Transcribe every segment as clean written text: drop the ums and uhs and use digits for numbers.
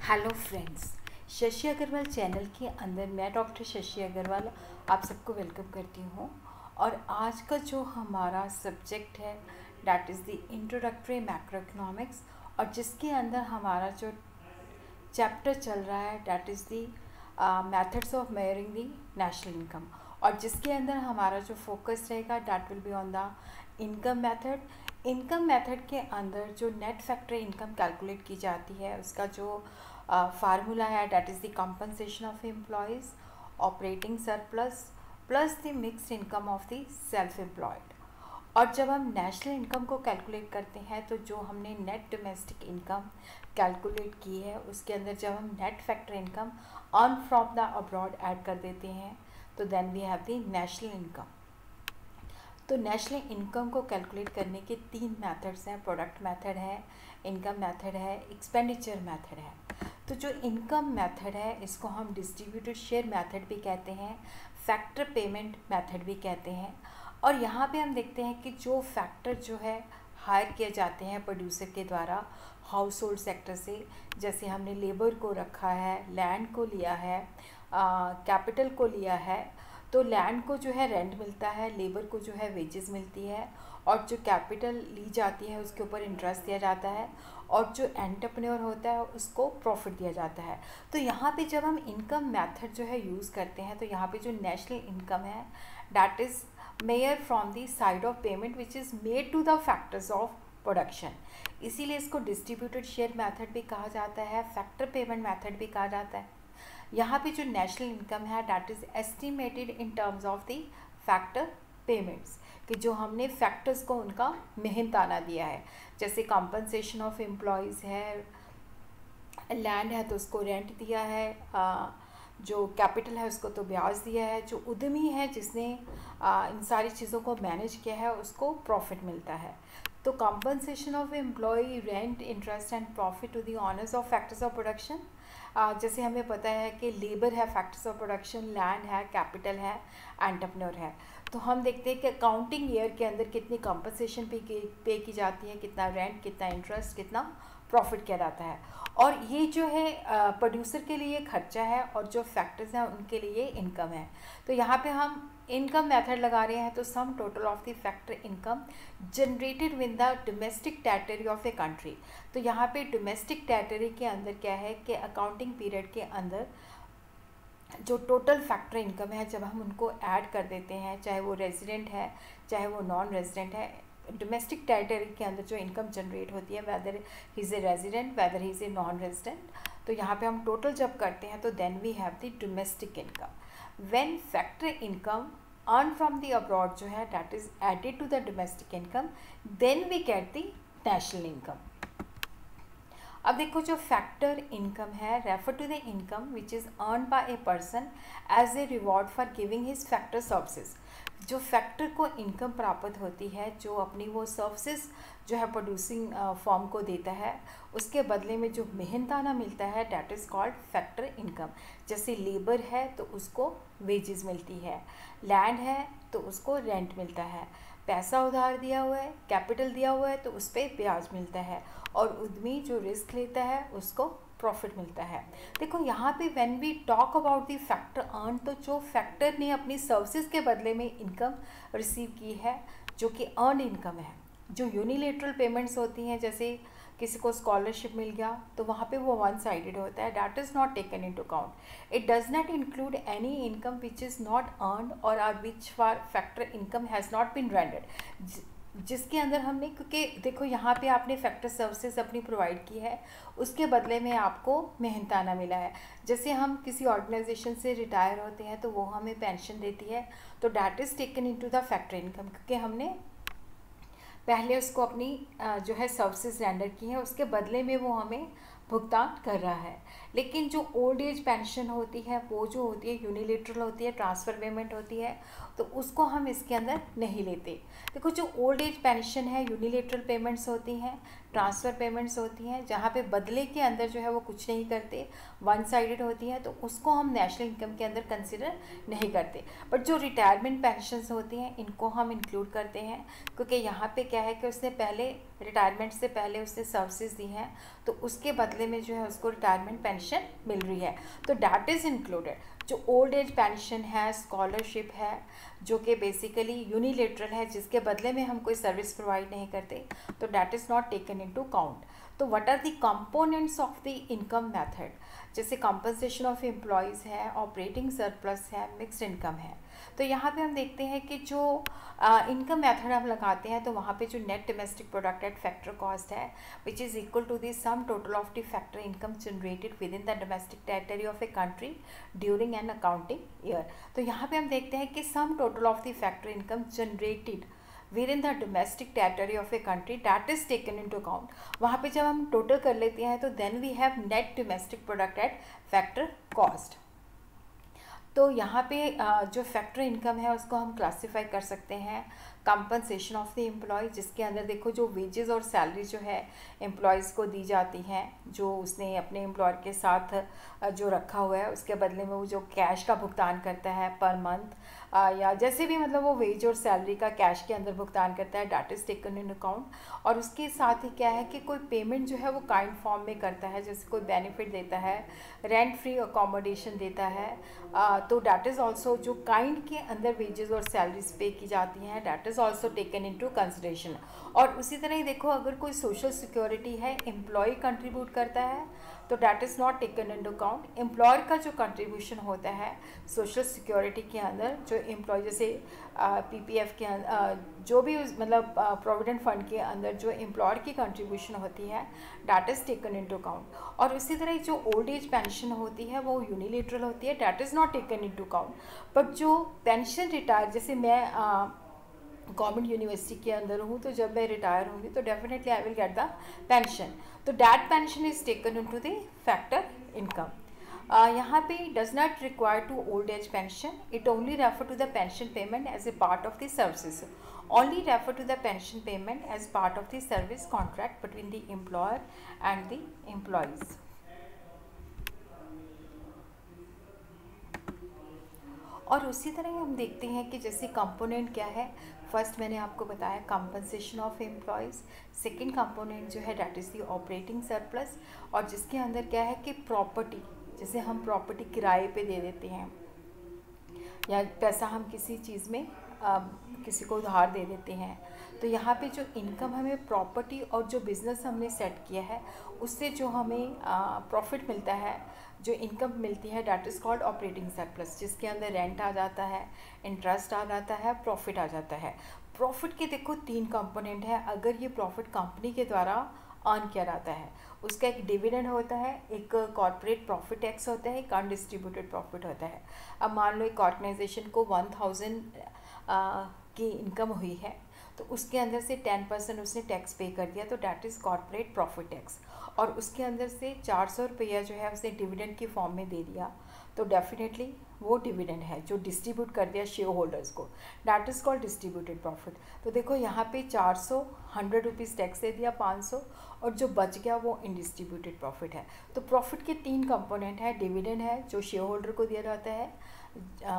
Hello friends, Shashi Agarwal channel के अंदर मैं डॉक्टर शशि अग्रवाल आप सबको वेलकम करती हूँ। और आज का जो हमारा सब्जेक्ट है that is the introductory macro economics, और जिसके अंदर हमारा जो चैप्टर चल रहा है that is the methods of measuring the national income, और जिसके अंदर हमारा जो फोकस रहेगा that will be on the income method. Income method के अंदर जो नेट फैक्टर इनकम कैलकुलेट की जाती है उसका जो फार्मूला है that is the compensation of employees, operating surplus plus the mixed income of the self employed. और जब हम नेशनल इनकम को कैलकुलेट करते हैं तो जो हमने नेट डोमेस्टिक इनकम कैलकुलेट की है उसके अंदर जब हम net factor income earn from the abroad add कर देते हैं तो then we have the national income. तो नेशनल इनकम को कैलकुलेट करने के तीन मेथड्स हैं, प्रोडक्ट मेथड है, इनकम मेथड है, एक्सपेंडिचर मेथड है। तो जो इनकम मेथड है इसको हम डिस्ट्रीब्यूटेड शेयर मेथड भी कहते हैं, फैक्टर पेमेंट मेथड भी कहते हैं। और यहाँ पे हम देखते हैं कि जो फैक्टर जो है हायर किए जाते हैं प्रोड्यूसर के द्वारा हाउस होल्ड सेक्टर से, जैसे हमने लेबर को रखा है, लैंड को लिया है, कैपिटल को लिया है, तो लैंड को जो है रेंट मिलता है, लेबर को जो है वेजेस मिलती है, और जो कैपिटल ली जाती है उसके ऊपर इंटरेस्ट दिया जाता है, और जो एंटरप्रेन्योर होता है उसको प्रॉफिट दिया जाता है। तो यहाँ पे जब हम इनकम मेथड जो है यूज़ करते हैं तो यहाँ पे जो नेशनल इनकम है that is mayor from the side of payment which is made to the factors of production, इसीलिए इसको डिस्ट्रीब्यूटेड शेयर मेथड भी कहा जाता है, फैक्टर पेमेंट मेथड भी कहा जाता है। यहाँ पे जो नेशनल इनकम है that is estimated in terms of the factor payments, कि जो हमने फैक्टर्स को उनका मेहनताना दिया है, जैसे कंपनसेशन ऑफ एम्प्लॉयज़ है, लैंड है तो उसको रेंट दिया है, जो कैपिटल है उसको तो ब्याज दिया है, जो उद्यमी है जिसने इन सारी चीज़ों को मैनेज किया है उसको प्रॉफिट मिलता है। तो compensation of employ, rent, interest and profit to the owners of factors of production. जैसे हमें पता है कि लेबर है फैक्टर्स ऑफ प्रोडक्शन, लैंड है, कैपिटल है, एंटरप्रेन्योर है। तो हम देखते हैं कि अकाउंटिंग ईयर के अंदर कितनी कंपनसेशन पे की जाती है, कितना रेंट, कितना इंटरेस्ट, कितना प्रॉफिट किया जाता है। और ये जो है प्रोड्यूसर के लिए खर्चा है और जो फैक्टर्स हैं उनके लिए इनकम है। तो यहाँ पे हम इनकम मेथड लगा रहे हैं तो सम total of the factor income generated with the domestic territory of a country. तो यहाँ पे डोमेस्टिक टेरिटरी के अंदर क्या है कि अकाउंटिंग पीरियड के अंदर जो टोटल फैक्टर इनकम है जब हम उनको ऐड कर देते हैं, चाहे वो रेजिडेंट है चाहे वो नॉन रेजिडेंट है, डोमेस्टिक टेरिटरी के अंदर जो इनकम जनरेट होती है whether he is a resident whether he is a non resident, तो यहाँ पे हम टोटल जब करते हैं तो then we have the domestic income. When factor income earn from the abroad जो है that is added to the domestic income, then we get the national income. अब देखो जो फैक्टर इनकम है refer to the income which is earn by a person as a reward for giving his factor services. जो factor को income प्राप्त होती है जो अपनी वो सर्विसेज जो है प्रोड्यूसिंग फॉर्म को देता है, उसके बदले में जो मेहनताना मिलता है that is called factor income. जैसे लेबर है तो उसको वेजेस मिलती है, लैंड है तो उसको रेंट मिलता है, पैसा उधार दिया हुआ है, कैपिटल दिया हुआ है तो उस पर ब्याज मिलता है, और उद्यमी जो रिस्क लेता है उसको प्रॉफिट मिलता है। देखो यहाँ पे when we talk about the factor earn, तो जो फैक्टर ने अपनी सर्विसेज के बदले में इनकम रिसीव की है जो कि अर्न इनकम है। जो यूनिलेटरल पेमेंट्स होती हैं, जैसे किसी को स्कॉलरशिप मिल गया तो वहाँ पे वो वन साइडेड होता है, that is not taken into account. It does not include any income which is not earned और or which for factor income has not been rendered, जिसके अंदर हमने, क्योंकि देखो यहाँ पे आपने फैक्टर सर्विसेज अपनी प्रोवाइड की है उसके बदले में आपको मेहनताना मिला है। जैसे हम किसी ऑर्गेनाइजेशन से रिटायर होते हैं तो वो हमें पेंशन देती है, तो that is taken into the factor income, क्योंकि हमने पहले उसको अपनी जो है सर्विसेज रेंडर की है, उसके बदले में वो हमें भुगतान कर रहा है। लेकिन जो ओल्ड एज पेंशन होती है वो जो होती है यूनिलेटरल होती है, ट्रांसफ़र पेमेंट होती है, तो उसको हम इसके अंदर नहीं लेते। देखो जो ओल्ड एज पेंशन है यूनिलेटरल पेमेंट्स होती हैं, ट्रांसफ़र पेमेंट्स होती हैं, जहाँ पे बदले के अंदर जो है वो कुछ नहीं करते, वन साइडेड होती हैं, तो उसको हम नेशनल इनकम के अंदर कंसिडर नहीं करते। बट जो रिटायरमेंट पेंशन्स होती हैं इनको हम इंक्लूड करते हैं, क्योंकि यहाँ पे क्या है कि उसने पहले रिटायरमेंट से पहले उसने सर्विसेज दी हैं, तो उसके बदले बदले में जो है उसको रिटायरमेंट पेंशन मिल रही है, तो डैट इज़ इंक्लूडेड। जो ओल्ड एज पेंशन है, स्कॉलरशिप है, जो कि बेसिकली यूनिलेटरल है, जिसके बदले में हम कोई सर्विस प्रोवाइड नहीं करते, तो that is not taken into count. तो what are the components of the income method, जैसे कंपनसेशन ऑफ एम्प्लॉयज़ है, ऑपरेटिंग सरप्लस है, मिक्स्ड इनकम है। तो यहाँ पे हम देखते हैं कि जो इनकम मेथड हम लगाते हैं, तो वहाँ पे जो net domestic product at factor cost है, which is equal to the sum total of the factor income generated within the domestic territory of a country during an accounting year. तो यहाँ पे हम देखते हैं कि sum total of the factor income generated within the domestic territory of a country that is taken into account। वहाँ पे जब हम टोटल कर लेते हैं तो then we have net domestic product at factor cost। तो यहाँ पे जो फैक्टर इनकम है उसको हम क्लासीफाई कर सकते हैं कंपनसेशन ऑफ द एम्प्लॉय, जिसके अंदर देखो जो वेजेस और सैलरी जो है एम्प्लॉयज़ को दी जाती हैं, जो उसने अपने एम्प्लॉयर के साथ जो रखा हुआ है, उसके बदले में वो जो कैश का भुगतान करता है पर मंथ, या जैसे भी मतलब वो वेज और सैलरी का कैश के अंदर भुगतान करता है, that is taken in account. और उसके साथ ही क्या है कि कोई पेमेंट जो है वो काइंड फॉर्म में करता है, जैसे कोई बेनिफिट देता है, रेंट फ्री अकोमोडेशन देता है, तो डैट इज़ ऑल्सो जो काइंड के अंदर वेजेस और सैलरीज पे की जाती हैं, that is also taken into consideration. और उसी तरह ही देखो, अगर कोई सोशल सिक्योरिटी है एम्प्लॉय कंट्रीब्यूट करता है, तो that is not taken into account. Employer का जो कंट्रीब्यूशन होता है सोशल सिक्योरिटी के अंदर, जो एम्प्लॉय जैसे पीपीएफ के अंदर, जो भी मतलब प्रोविडेंट फंड के अंदर जो एम्प्लॉयर की कंट्रीब्यूशन होती है, that is taken into account. और इसी तरह जो ओल्ड एज पेंशन होती है वो यूनिलेटरल होती है, that is not taken into account. But जो पेंशन रिटायर, जैसे मैं गवर्नमेंट यूनिवर्सिटी के अंदर हूँ, तो जब मैं रिटायर होंगी तो definitely I will get the pension, तो that pension is taken into the factor income. यहाँ पे does not require to old age pension, it only refer to the pension payment as a part of the services, only refer to the pension payment as part of the service contract between the employer and the employees। और उसी तरह हम देखते हैं कि जैसे component क्या है, फर्स्ट मैंने आपको बताया compensation of employees, second component जो है that is the operating surplus, और जिसके अंदर क्या है कि प्रॉपर्टी, जैसे हम प्रॉपर्टी किराए पे दे देते हैं, या पैसा हम किसी चीज़ में किसी को उधार दे देते हैं, तो यहाँ पे जो इनकम हमें प्रॉपर्टी और जो बिज़नेस हमने सेट किया है उससे जो हमें प्रॉफिट मिलता है, जो इनकम मिलती है, that is called operating surplus, जिसके अंदर रेंट आ जाता है, इंटरेस्ट आ जाता है, प्रॉफिट आ जाता है। प्रॉफिट के देखो 3 कंपोनेंट है। अगर ये प्रॉफिट कंपनी के द्वारा अर्न किया जाता है, उसका एक डिविडेंड होता है, एक कॉर्पोरेट प्रॉफिट टैक्स होता है, एक अनडिस्ट्रीब्यूटेड प्रॉफिट होता है। अब मान लो एक ऑर्गेनाइजेशन को 1000 की इनकम हुई है, तो उसके अंदर से 10% उसने टैक्स पे कर दिया, तो that is corporate profit tax. और उसके अंदर से 400 रुपया जो है उसने डिविडेंड की फॉर्म में दे दिया, तो डेफिनेटली वो डिविडेंड है जो डिस्ट्रीब्यूट कर दिया शेयर होल्डर्स को, that is called distributed profit. तो देखो यहाँ पे 400 100 रुपीज़ टैक्स दे दिया, 500, और जो बच गया वो इनडिस्ट्रीब्यूटेड प्रॉफिट है। तो प्रॉफिट के 3 कंपोनेंट है, डिविडेंड है जो शेयर होल्डर को दिया जाता है,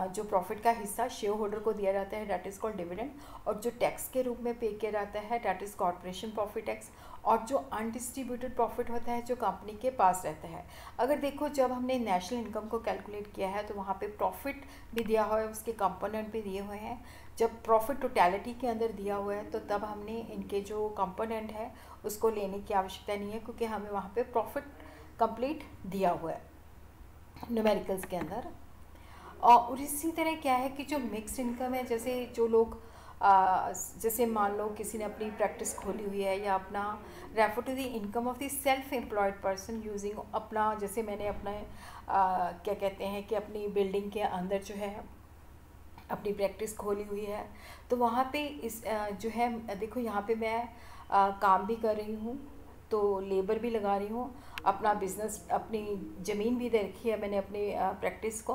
जो प्रॉफिट का हिस्सा शेयर होल्डर को दिया जाता है, डैट इज़ कॉल्ड डिविडेंड, और जो टैक्स के रूप में पे किया जाता है, that is corporation profit tax, और जो अनडिस्ट्रीब्यूटेड प्रॉफिट होता है जो कंपनी के पास रहता है। अगर देखो जब हमने नेशनल इनकम को कैलकुलेट किया है तो वहाँ पे प्रॉफिट भी दिया हुआ है, उसके कंपोनेंट भी दिए हुए हैं। जब प्रॉफिट टोटलिटी के अंदर दिया हुआ है तो तब हमने इनके जो कंपोनेंट है उसको लेने की आवश्यकता नहीं है, क्योंकि हमें वहाँ पे प्रॉफिट कंप्लीट दिया हुआ है न्यूमेरिकल्स के अंदर। और इसी तरह क्या है कि जो मिक्स्ड इनकम है, जैसे जो लोग जैसे मान लो किसी ने अपनी प्रैक्टिस खोली हुई है, या अपना refer to the income of the self employed person using अपना, जैसे मैंने अपना क्या कहते हैं कि अपनी बिल्डिंग के अंदर जो है अपनी प्रैक्टिस खोली हुई है, तो वहाँ पे इस जो है देखो यहाँ पे मैं काम भी कर रही हूँ, तो लेबर भी लगा रही हूँ, अपना बिज़नेस, अपनी ज़मीन भी दे रखी है मैंने अपनी प्रैक्टिस को,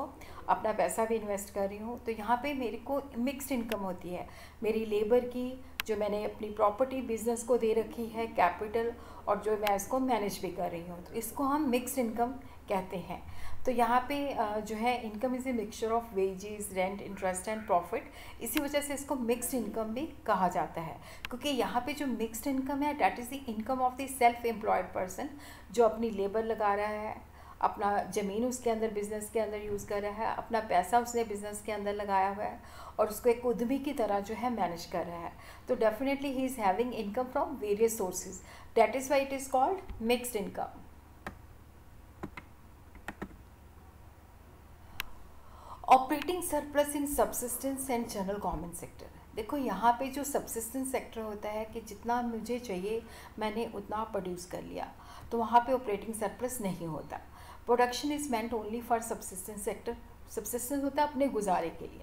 अपना पैसा भी इन्वेस्ट कर रही हूँ। तो यहाँ पे मेरे को मिक्स्ड इनकम होती है, मेरी लेबर की, जो मैंने अपनी प्रॉपर्टी बिज़नेस को दे रखी है कैपिटल, और जो मैं इसको मैनेज भी कर रही हूँ, तो इसको हम मिक्स्ड इनकम कहते हैं। तो यहाँ पे जो है income is a mixture of wages, rent, interest and profit, इसी वजह से इसको मिक्स्ड इनकम भी कहा जाता है, क्योंकि यहाँ पे जो मिक्स्ड इनकम है that is the income of the self employed person, जो अपनी लेबर लगा रहा है, अपना ज़मीन उसके अंदर बिज़नेस के अंदर यूज़ कर रहा है, अपना पैसा उसने बिज़नेस के अंदर लगाया हुआ है और उसको एक उद्यमी की तरह जो है मैनेज कर रहा है, तो definitely he is having income from various sources, that is why it is called mixed income. Operating surplus in subsistence and general government sector. देखो यहाँ पे जो सब्सिस्टेंस सेक्टर होता है कि जितना मुझे चाहिए मैंने उतना प्रोड्यूस कर लिया, तो वहाँ पे ऑपरेटिंग सरप्लस नहीं होता। Production is meant only for subsistence sector, subsistence होता है अपने गुजारे के लिए।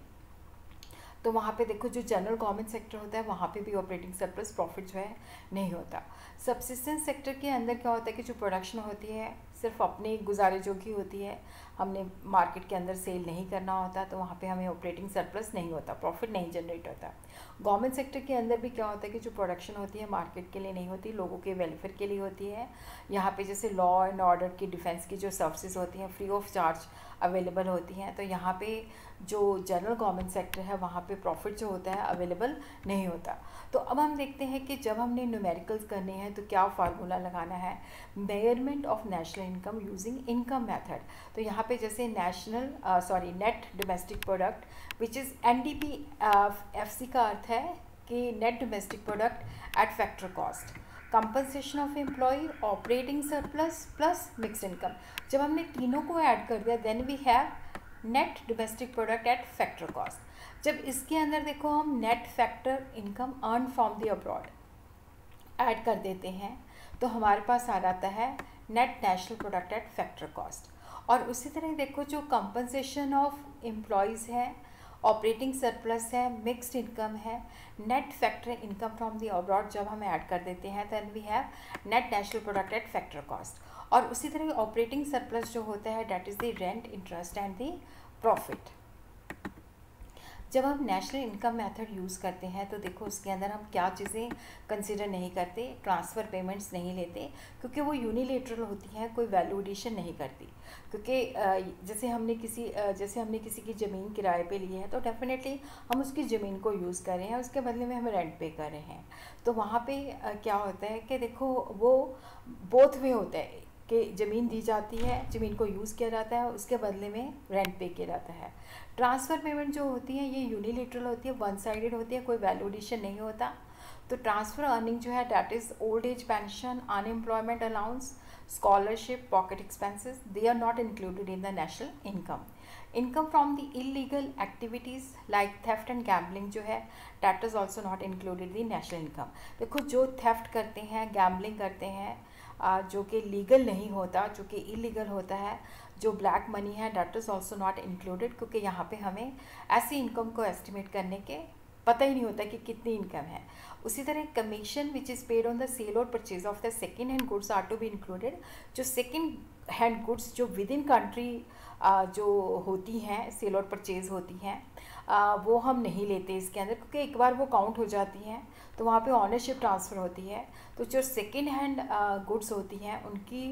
तो वहाँ पे देखो जो जनरल गवर्नमेंट सेक्टर होता है वहाँ पे भी ऑपरेटिंग सरप्लस प्रॉफिट जो है नहीं होता। सब्सिस्टेंस सेक्टर के अंदर क्या होता है कि जो प्रोडक्शन होती है सिर्फ अपने गुजारे जोगी होती है, हमने मार्केट के अंदर सेल नहीं करना होता, तो वहाँ पे हमें ऑपरेटिंग सरप्लस नहीं होता, प्रॉफिट नहीं जनरेट होता। गवर्नमेंट सेक्टर के अंदर भी क्या होता है कि जो प्रोडक्शन होती है मार्केट के लिए नहीं होती, लोगों के वेलफेयर के लिए होती है। यहाँ पे जैसे लॉ एंड ऑर्डर की, डिफेंस की जो सर्विसेज होती हैं फ्री ऑफ चार्ज अवेलेबल होती हैं, तो यहाँ पे जो जनरल गवर्नमेंट सेक्टर है वहाँ पे प्रॉफिट जो होता है अवेलेबल नहीं होता। तो अब हम देखते हैं कि जब हमने न्यूमेरिकल्स करने हैं तो क्या फार्मूला लगाना है, measurement of national income using income method. तो यहाँ पे जैसे net domestic product which is NDP, FC का अर्थ है कि net domestic product at factor cost, compensation of employ, operating surplus plus mix income. जब हमने तीनों को ऐड कर दिया then we have net domestic product at factor cost. जब इसके अंदर देखो हम net factor income earn from the abroad add कर देते हैं तो हमारे पास आ जाता है net national product at factor cost. और उसी तरह देखो जो कंपनसेशन ऑफ एम्प्लॉयज़ है, ऑपरेटिंग सरप्लस है, मिक्स्ड इनकम है, net factor income from the abroad जब हम ऐड कर देते हैं then we have net national product at factor cost. और उसी तरह ऑपरेटिंग सरप्लस जो होता है that is the rent, interest and the profit. जब हम नेशनल इनकम मेथड यूज़ करते हैं तो देखो उसके अंदर हम क्या चीज़ें कंसिडर नहीं करते, ट्रांसफ़र पेमेंट्स नहीं लेते क्योंकि वो यूनिलेटरल होती हैं, कोई वैल्यू एडिशन नहीं करती। क्योंकि जैसे हमने किसी की ज़मीन किराए पे ली है तो डेफिनेटली हम उसकी ज़मीन को यूज़ कर रहे हैं, उसके बदले में हम रेंट पे कर रहे हैं। तो वहाँ पे क्या होता है कि देखो वो बोथ वे होता है कि ज़मीन दी जाती है, ज़मीन को यूज़ किया जाता है, उसके बदले में रेंट पे किया जाता है। ट्रांसफ़र पेमेंट जो होती है ये यूनिलेटरल होती है, वन साइडेड होती है, कोई वैल्यू एडिशन नहीं होता। तो ट्रांसफ़र अर्निंग जो है that is old age pension, unemployment allowance, scholarship, pocket expenses, they are not included in the national income. Income from the illegal activities like theft and gambling जो है that is also not included in national income. देखो जो theft करते हैं, gambling करते हैं, जो कि लीगल नहीं होता, जो कि इलीगल होता है, जो ब्लैक मनी है that is also not included, क्योंकि यहाँ पे हमें ऐसी इनकम को एस्टिमेट करने के पता ही नहीं होता कि कितनी इनकम है। उसी तरह commission which is paid on the sale और purchase of the second hand goods are to be included. जो सेकेंड हैंड गुड्स जो विद इन कंट्री जो होती हैं, सेल और परचेज होती हैं, वो हम नहीं लेते इसके अंदर, क्योंकि एक बार वो काउंट हो जाती हैं तो वहाँ पे ऑनरशिप ट्रांसफ़र होती है। तो जो सेकेंड हैंड गुड्स होती हैं उनकी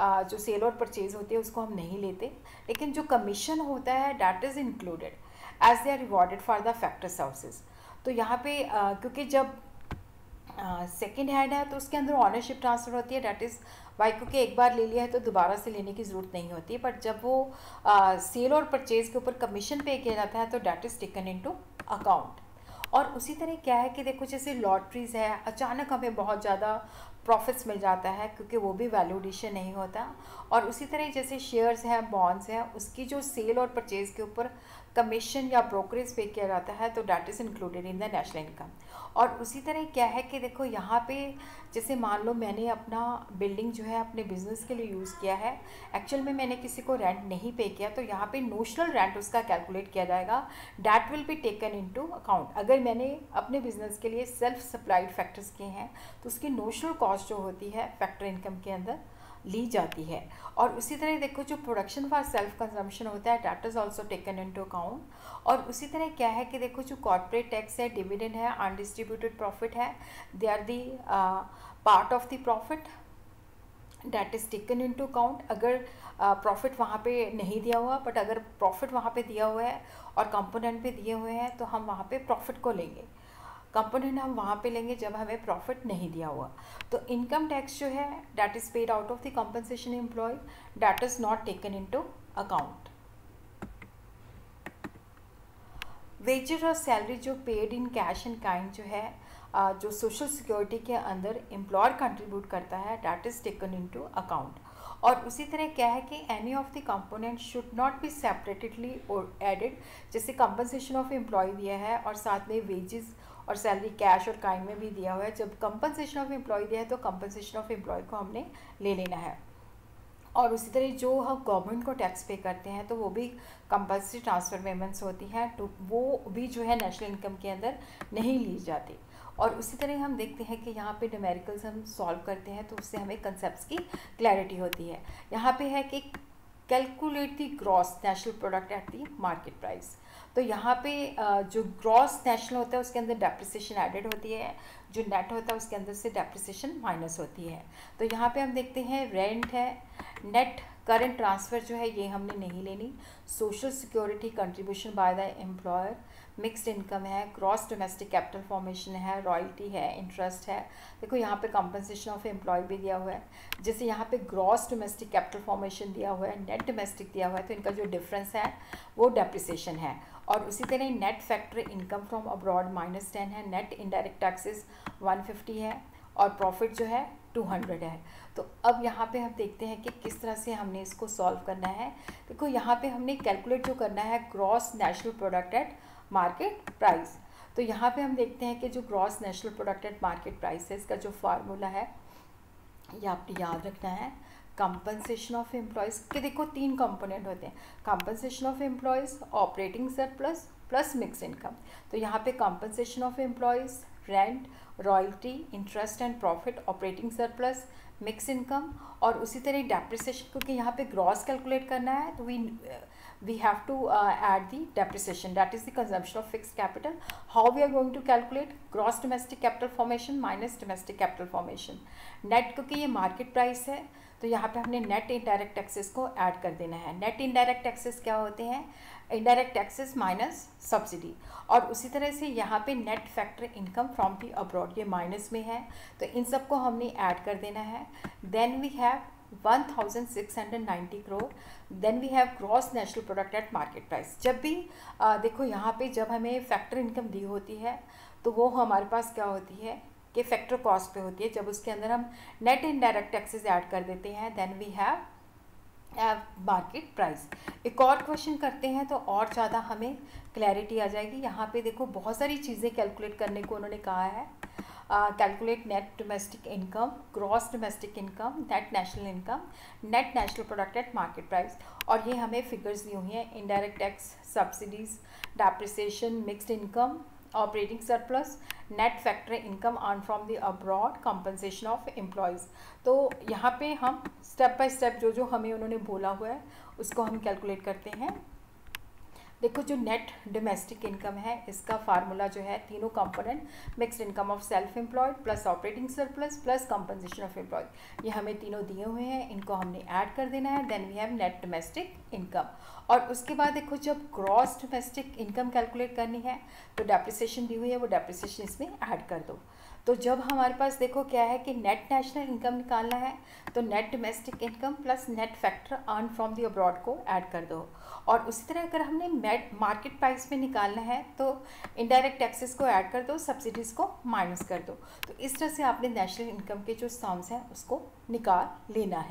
जो सेल और परचेज होती है उसको हम नहीं लेते, लेकिन जो कमीशन होता है that is included as they are rewarded for the factor services. तो यहाँ पे क्योंकि जब सेकेंड हैंड है तो उसके अंदर ऑनरशिप ट्रांसफ़र होती है, डैट इज़ वाई, क्योंकि एक बार ले लिया है तो दोबारा से लेने की ज़रूरत नहीं होती। बट जब वो सेल और परचेज़ के ऊपर कमीशन पे किया जाता है तो that is taken into account. और उसी तरह क्या है कि देखो जैसे लॉटरीज़ है, अचानक हमें बहुत ज़्यादा प्रॉफिट्स मिल जाता है क्योंकि वो भी वैल्यू एडिशन नहीं होता। और उसी तरह जैसे शेयर्स हैं, बॉन्ड्स हैं, उसकी जो सेल और परचेज़ के ऊपर कमीशन या ब्रोकरेज पे किया जाता है तो that is included in the national income. और उसी तरह क्या है कि देखो यहाँ पे जैसे मान लो मैंने अपना बिल्डिंग जो है अपने बिजनेस के लिए यूज़ किया है, एक्चुअल में मैंने किसी को रेंट नहीं पे किया, तो यहाँ पे नोशनल रेंट उसका कैलकुलेट किया जाएगा, that will be taken into account. अगर मैंने अपने बिजनेस के लिए सेल्फ सप्लाइड फैक्टर्स किए हैं तो उसकी नोशनल कॉस्ट जो होती है फैक्टर इनकम के अंदर ली जाती है। और उसी तरह देखो जो प्रोडक्शन फॉर सेल्फ कंजम्पशन होता है that is also taken into account. और उसी तरह क्या है कि देखो जो कॉर्पोरेट टैक्स है, डिविडेंड है, अनडिस्ट्रीब्यूटेड प्रॉफिट है, they are the part of the profit that is taken into account. अगर प्रॉफिट वहाँ पे नहीं दिया हुआ, बट अगर प्रॉफिट वहाँ पे दिया हुआ है और कंपोनेंट पे दिए हुए हैं तो हम वहाँ पे प्रॉफिट को लेंगे। कंपोनेंट हम वहाँ पे लेंगे जब हमें प्रॉफिट नहीं दिया हुआ। तो इनकम टैक्स जो है that is paid out of the compensation employ that is not taken into account. Wages और सैलरी जो paid in cash and kind जो है जो सोशल सिक्योरिटी के अंदर एम्प्लॉयर कंट्रीब्यूट करता है that is taken into account. और उसी तरह क्या है कि any of the component should not be separately added. जैसे कंपनसेशन ऑफ एम्प्लॉय दिया है और साथ में वेजेस और सैलरी कैश और काइंड में भी दिया हुआ है। जब कंपनसेशन ऑफ एम्प्लॉय दिया है तो कंपनसेशन ऑफ एम्प्लॉय को हमने ले लेना है। और उसी तरह जो हम गवर्नमेंट को टैक्स पे करते हैं तो वो भी कंपल्सरी ट्रांसफ़र पेमेंट्स होती हैं, तो वो भी जो है नेशनल इनकम के अंदर नहीं ली जाती। और उसी तरह हम देखते हैं कि यहाँ पे न्यूमेरिकल्स हम सॉल्व करते हैं तो उससे हमें कंसेप्ट्स की क्लैरिटी होती है। यहाँ पे है कि calculate the gross national product at the market price. तो यहाँ पे जो ग्रॉस नेशनल होता है उसके अंदर डेप्रिसिएशन एडेड होती है, जो नेट होता है उसके अंदर से डेप्रिसिएशन माइनस होती है। तो यहाँ पे हम देखते हैं रेंट है, नेट करंट ट्रांसफ़र जो है ये हमने नहीं लेनी, social security contribution by the employer, mixed income है, ग्रॉस डोमेस्टिक कैपिटल फॉर्मेशन है, रॉयल्टी है, इंटरेस्ट है। देखो यहाँ पे कंपनसेशन ऑफ एम्प्लॉय भी दिया हुआ है। जैसे यहाँ पे ग्रॉस डोमेस्टिक कैपिटल फॉर्मेशन दिया हुआ है, नेट डोमेस्टिक दिया हुआ है, तो इनका जो डिफरेंस है वो डेप्रिसिएशन है। और उसी तरह net factor income from abroad -10 है, नेट इनडायरेक्ट टैक्सेस 150 है और प्रॉफिट जो है 200 है। तो अब यहाँ पे हम देखते हैं कि किस तरह से हमने इसको सॉल्व करना है। देखो यहाँ पे हमने कैलकुलेट जो करना है gross national product at market price. तो यहाँ पे हम देखते हैं कि जो gross national product at market price है इसका जो फार्मूला है ये आपने याद रखना है। कंपनसेशन ऑफ एम्प्लॉयज़ के देखो 3 कंपोनेंट होते हैं, compensation of employees, operating surplus plus mix income. तो यहाँ पे compensation of employees, rent, royalty, interest and profit, operating surplus, mix income. और उसी तरह डेप्रिसिएशन, क्योंकि यहाँ पे ग्रॉस कैलकुलेट करना है तो we have to add the depreciation, that is the consumption of fixed capital. How we are going to calculate? Gross domestic capital formation minus domestic capital formation. Net, क्योंकि ये market price है तो यहाँ पे हमने नेट इनडायरेक्ट टैक्सेस को add कर देना है। नेट इनडायरेक्ट टैक्सेस क्या होते हैं? Indirect taxes minus subsidy. और उसी तरह से यहाँ पे net factor income from the abroad ये माइनस में है तो इन सबको हमने ऐड कर देना है। Then we have 1690 crore. Then we have gross national product at market price. जब भी देखो यहाँ पे जब हमें फैक्टर इनकम दी होती है तो वो हमारे पास क्या होती है कि फैक्टर कॉस्ट पे होती है। जब उसके अंदर हम नेट इनडायरेक्ट टैक्सेस ऐड कर देते हैं then we have market price. एक और क्वेश्चन करते हैं तो और ज़्यादा हमें क्लैरिटी आ जाएगी। यहाँ पे देखो बहुत सारी चीज़ें कैलकुलेट करने को उन्होंने कहा है। Calculate net domestic income, gross domestic income, net national income, net national product at market price. और ये हमें फिगर्स दी हुई हैं, indirect tax, subsidies, depreciation, mixed income, operating surplus, net factor income earn from the abroad, compensation of employees. तो यहाँ पे हम step by step जो जो हमें उन्होंने बोला हुआ है उसको हम कैलकुलेट करते हैं। देखो जो नेट डोमेस्टिक इनकम है इसका फार्मूला जो है तीनों component, mixed income of self employed plus operating surplus plus compensation of employed, ये हमें तीनों दिए हुए हैं, इनको हमने ऐड कर देना है। Then we have net domestic income. और उसके बाद देखो जब ग्रॉस डोमेस्टिक इनकम कैलकुलेट करनी है तो डेप्रिसिएशन दी हुई है वो डेप्रिसिएशन इसमें ऐड कर दो। तो जब हमारे पास देखो क्या है कि नेट नेशनल इनकम निकालना है तो net domestic income plus net factor earn from the abroad को ऐड कर दो। और उसी तरह अगर हमने मार्केट प्राइस में निकालना है तो इनडायरेक्ट टैक्सेस को ऐड कर दो, सब्सिडीज़ को माइनस कर दो। तो इस तरह से आपने नेशनल इनकम के जो सम्स हैं उसको निकाल लेना है।